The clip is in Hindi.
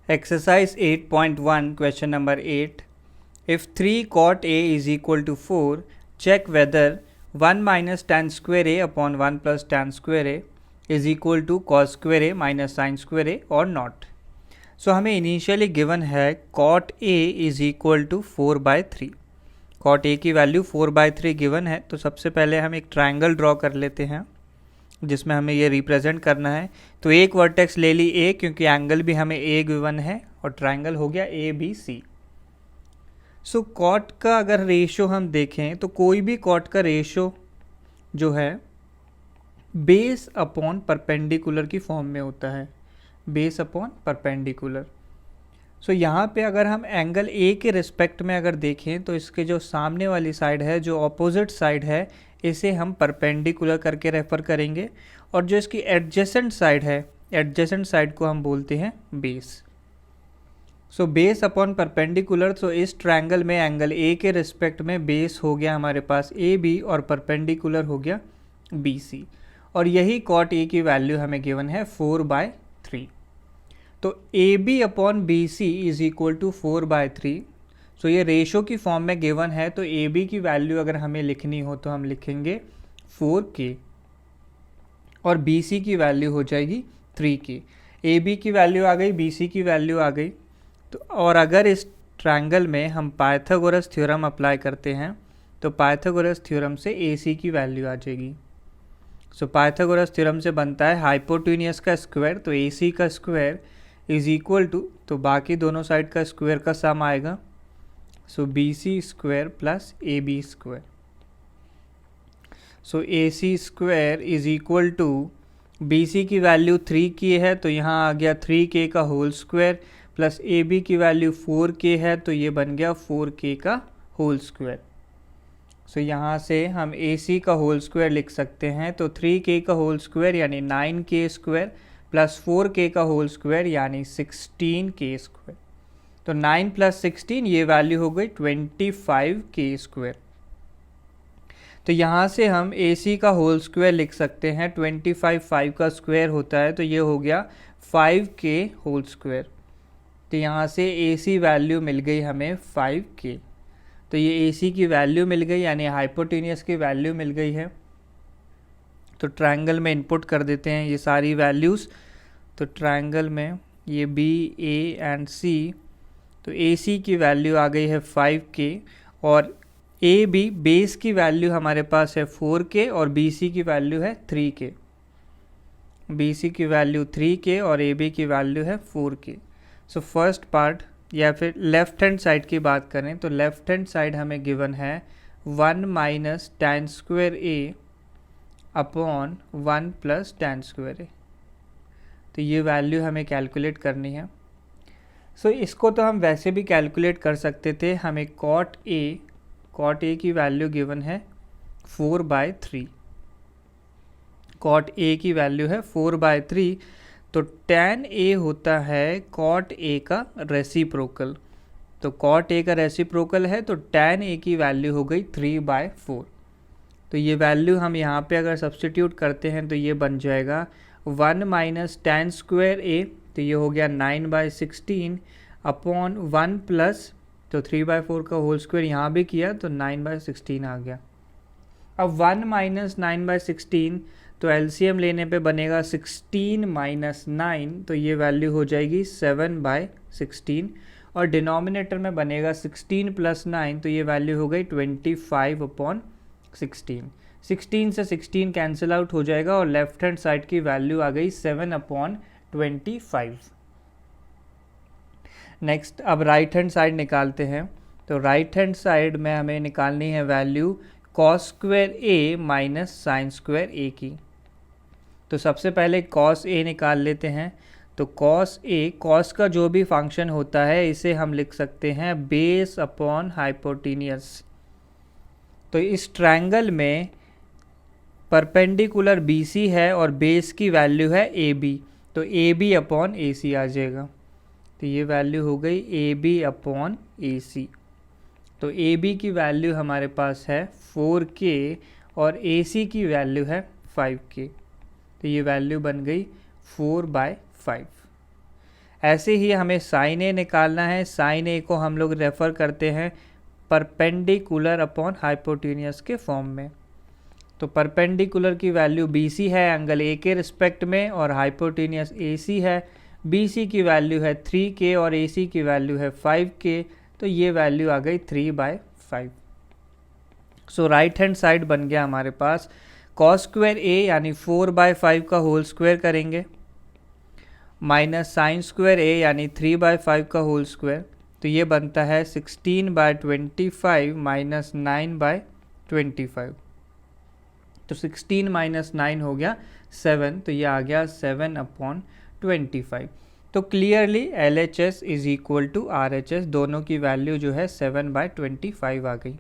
Exercise 8.1 question number 8. If 3 cot A is equal to 4, check whether 1 minus tan square A upon 1 plus tan square A is equal to cos square A minus sin square A or not. So हमें इनिशियली गिवन है cot A is equal to 4 by 3. cot A की वैल्यू 4 by 3 गिवन है, तो सबसे पहले हम एक ट्रायंगल ड्रॉ कर लेते हैं जिसमें हमें ये रिप्रेजेंट करना है। तो एक वर्टेक्स ले ली ए, क्योंकि एंगल भी हमें ए गिवन है और ट्रायंगल हो गया A B C. So cot का अगर रेशो हम देखें तो कोई भी कॉट का रेशो जो है बेस अपॉन परपेंडिकुलर की फॉर्म में होता है, बेस अपॉन परपेंडिकुलर। सो यहाँ पे अगर हम एंगल ए के रिस्पेक्ट में अगर देखें तो इसके जो सामने वाली साइड है, जो ऑपोजिट साइड है, इसे हम परपेंडिकुलर करके रेफर करेंगे, और जो इसकी एडजेसेंट साइड है, एडजेसेंट साइड को हम बोलते हैं base. So base upon perpendicular, तो इस ट्रायंगल में एंगल ए के रिस्पेक्ट में बेस हो गया हमारे पास ए बी और परपेंडिकुलर हो गया बी सी, और यही कॉट ए की वैल्यू हमें गिवन है 4/3। तो A B upon B C is equal to 4/3। So ये रेशो की फॉर्म में गिवन है, तो ए बी की वैल्यू अगर हमें लिखनी हो तो हम लिखेंगे 4k और बी सी की वैल्यू हो जाएगी 3k। ए बी की वैल्यू आ गई, बी सी की वैल्यू आ गई। तो और अगर इस ट्रायंगल में हम पाइथागोरस थ्योरम अप्लाई करते हैं तो पाइथागोरस थ्योरम से ए सी की वैल्यू आ जाएगी। सो पाइथागोरस थ्योरम से बनता है हाइपोटेन्यूस का स्क्वायर, तो ए सी का स्क्वायर इज इक्वल टू, तो बाकी दोनों साइड का स्क्वायर का सम आएगा, so B C square plus A B square. So A C square is equal to, B C की वैल्यू 3k है तो यहाँ आ गया 3k का whole square, plus A B की वैल्यू 4k है तो ये बन गया 4k का होल स्क्वायर। सो यहाँ से हम ए सी का होल स्क्वायर लिख सकते हैं, तो 3k का होल स्क्वायर यानी 9k स्क्वायर प्लस 4k का होल स्क्वायर यानी 16k स्क्वायर। तो 9 प्लस 16 ये वैल्यू हो गई 25k स्क्वायर। तो यहाँ से हम ए सी का होल स्क्वायर लिख सकते हैं, 5 का स्क्वायर होता है तो ये हो गया 5k होल स्क्वायर। तो यहाँ से ए सी वैल्यू मिल गई हमें 5k। तो ये ए सी की वैल्यू मिल गई, यानी हाइपोटेन्यूस की वैल्यू मिल गई है। तो ट्रायंगल में इनपुट कर देते हैं ये सारी वैल्यूज़। तो ट्रायंगल में ये बी ए एंड सी, तो ए सी की वैल्यू आ गई है 5k और ए बी बेस की वैल्यू हमारे पास है 4k और बी सी की वैल्यू है 3k। बी सी की वैल्यू 3k और ए बी की वैल्यू है 4k। सो फर्स्ट पार्ट, या फिर लेफ्ट हैंड साइड की बात करें तो लेफ्ट हैंड साइड हमें गिवन है 1 माइनस tan स्क्वायर ए अपॉन 1 प्लस tan स्क्वायर ए। तो ये वैल्यू हमें कैलकुलेट करनी है। सो इसको तो हम वैसे भी कैलकुलेट कर सकते थे, हमें कॉट ए की वैल्यू गिवन है 4/3। कॉट ए की वैल्यू है 4/3, तो tan ए होता है कॉट ए का रेसिप्रोकल। तो कॉट ए का रेसिप्रोकल है तो tan ए की वैल्यू हो गई 3/4। तो ये वैल्यू हम यहाँ पे अगर सब्सटीट्यूट करते हैं तो ये बन जाएगा 1 माइनस tan स्क्वायर ए, तो ये हो गया 9/16 अपॉन 1 प्लस, तो 3/4 का होल स्क्वायर यहाँ भी किया तो 9/16 आ गया। अब 1 माइनस 9/16, तो एलसीएम लेने पे बनेगा 16 माइनस 9, तो ये वैल्यू हो जाएगी 7/16, और डिनोमिनेटर में बनेगा 16 प्लस 9, तो ये वैल्यू हो गई 25/16। 16 से 16 कैंसिल आउट हो जाएगा और लेफ्ट हैंड साइड की वैल्यू आ गई 7/25। नेक्स्ट अब राइट हैंड साइड निकालते हैं। तो राइट हैंड साइड में हमें निकालनी है वैल्यू कॉस स्क्वायर ए माइनस साइन स्क्वायर ए की। तो सबसे पहले कॉस ए निकाल लेते हैं। तो कॉस ए, कॉस का जो भी फंक्शन होता है इसे हम लिख सकते हैं बेस अपॉन हाइपोटेन्यूस। तो इस ट्रायंगल में परपेंडिकुलर बी सी है और बेस की वैल्यू है ए बी, तो ए बी अपॉन ए सी आ जाएगा। तो ये वैल्यू हो गई ए बी अपॉन ए सी। तो ए बी की वैल्यू हमारे पास है 4k और ए सी की वैल्यू है 5k। तो ये वैल्यू बन गई 4/5। ऐसे ही हमें साइन ए निकालना है। साइन ए को हम लोग रेफ़र करते हैं परपेंडिकुलर अपॉन हाइपोटेन्यूस के फॉर्म में। तो परपेंडिकुलर की वैल्यू BC है एंगल A के रिस्पेक्ट में, और हाइपोटेन्यूस AC है। BC की वैल्यू है 3K और AC की वैल्यू है 5K, तो ये वैल्यू आ गई 3/5। सो राइट हैंड साइड बन गया हमारे पास cos स्क्वायर A यानी 4/5 का होल स्क्वायर करेंगे, माइनस साइन स्क्वायर A यानी 3/5 का होल स्क्वायर, तो ये बनता है 16/25 माइनस 9/25। तो 16 माइनस 9 हो गया 7, तो ये आ गया 7/25। तो clearly LHS is equal to RHS, दोनों की वैल्यू जो है 7/25 आ गई।